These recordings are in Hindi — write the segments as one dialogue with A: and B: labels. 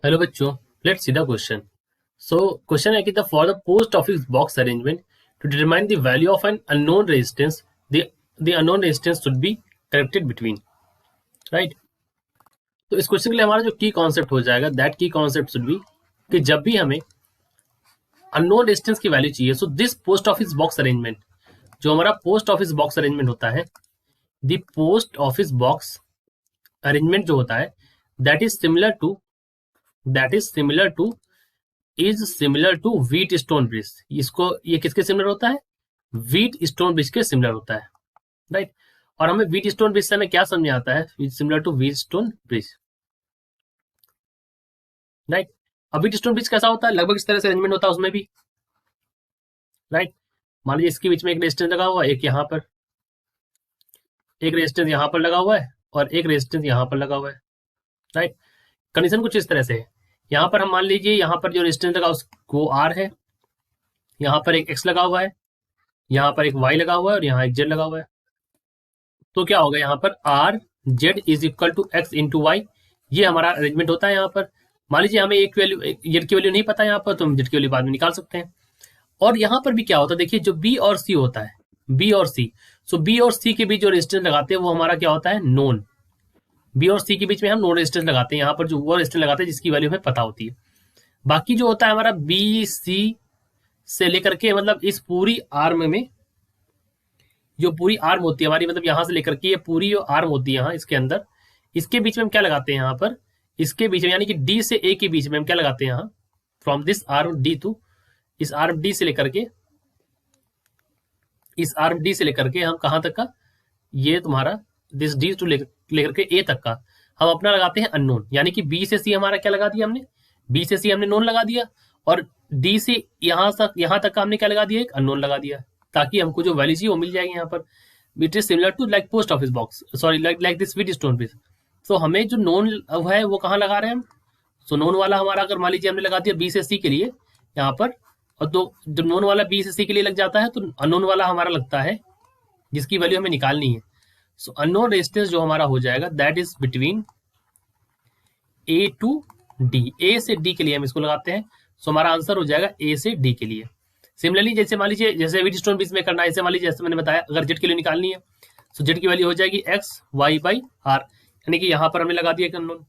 A: हेलो बच्चों, let's see the question. So question है कि the for the post office box arrangement to determine the value of an unknown resistance, the unknown resistance should be corrected between, right. तो इस क्वेश्चन के लिए हमारा जो की कॉन्सेप्ट हो जाएगा, दैट की कॉन्सेप्ट शुड बी कि जब भी हमें अननोन रेजिस्टेंस की वैल्यू चाहिए, so this post office box arrangement, जो हमारा पोस्ट ऑफिस बॉक्स अरेंजमेंट होता है, the post office box arrangement जो होता है, that is similar to that is similar to Wheatstone bridge. इसको ये किसके सिमिलर होता है? व्हीट स्टोन ब्रिज के सिमिलर होता है, राइट। और हमें व्हीट स्टोन ब्रिज से हमें क्या समझ में आता है? Similar to Wheatstone bridge, right. अब व्हीट स्टोन ब्रिज कैसा होता है? लगभग इस तरह से अरेंजमेंट होता है उसमें भी, राइट। मान लीजिए इसके बीच में एक रेजिस्टेंस लगा हुआ है, एक यहाँ पर, एक रेजिस्टेंस यहाँ पर लगा हुआ है और एक रेजिस्टेंस यहाँ पर लगा हुआ है, राइट। कंडीशन कुछ इस तरह से है। यहाँ पर हम मान लीजिए यहाँ पर जो रेजिस्टेंस लगा उसको आर है, यहाँ पर एक एक्स लगा हुआ है, यहाँ पर एक वाई लगा हुआ है और यहाँ एक जेड लगा हुआ है। तो क्या होगा यहाँ पर? R Z is equal to X into Y, ये हमारा अरेंजमेंट होता है। यहाँ पर मान लीजिए हमें एक वैल्यू, जेड की वैल्यू नहीं पता यहाँ पर, तो हम जेड की वैल्यू बाद में निकाल सकते हैं। और यहाँ पर भी क्या होता है, देखिए जो बी और सी होता है, बी और सी, सो बी और सी के बीच जो रेजिस्टेंस लगाते हैं वो हमारा क्या होता है? नोन। बी और सी के बीच में हम नोन रेजिस्टेंस लगाते हैं, यहाँ पर जो वो रेजिस्टेंस लगाते हैं जिसकी वैल्यू हमें पता होती है। बाकी जो होता है हमारा बी सी से लेकर के, मतलब इस पूरी आर्म में, जो पूरी आर्म होती है हमारी, मतलब यहाँ से लेकर के ये पूरी जो आर्म होती है यहाँ इसके अंदर, इसके बीच में हम क्या लगाते हैं यहाँ पर? इसके बीच में यानी कि डी से ए के बीच में हम क्या लगाते हैं यहाँ? From this arm D to, इस आर्म डी से लेकर के, इस आर्म डी से लेकर के हम कहाँ तक का? ये तुम्हारा दिस डी टू लेकर के ए तक का हम अपना लगाते हैं अननोन। यानी कि बी से सी हमारा क्या लगा दिया हमने? बी से सी हमने नोन लगा दिया, और डी से यहाँ तक का हमने क्या लगा दिया? एक अननोन लगा दिया, ताकि हमको जो वैल्यू चाहिए वो मिल जाएगी यहाँ पर। It is similar to like post office box, sorry like this with stone bridge. तो हमें जो नोन है वो कहाँ लगा रहे हैं हम? सो नोन वाला हमारा, अगर मान लीजिए हमने लगा दिया बी से सी के लिए यहाँ पर, और तो जब नोन वाला बी से सी के लिए लग जाता है तो अननोन वाला हमारा लगता है जिसकी वैल्यू हमें निकालनी है। सो अननोन रेजिस्टेंस जो हमारा हो जाएगा that is between A to D, A से डी के लिए हम इसको लगाते हैं। सो हमारा आंसर हो जाएगा ए से डी के लिए। सिमिलरली जैसे मान लीजिए जैसे व्हीट स्टोन ब्रिज में करना है, ऐसे मान लीजिए जैसे मैंने बताया, अगर जेड के लिए निकालनी है, सो जेड की वैल्यू हो जाएगी एक्स वाई बाई आर, यानी कि यहाँ पर हमने लगा दिया अननोन।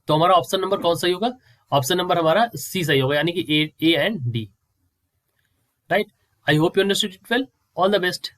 A: तो हमारा ऑप्शन नंबर कौन सही होगा? ऑप्शन नंबर हमारा सी सही होगा, यानी कि A and D, right. I hope you understood it well. All the best.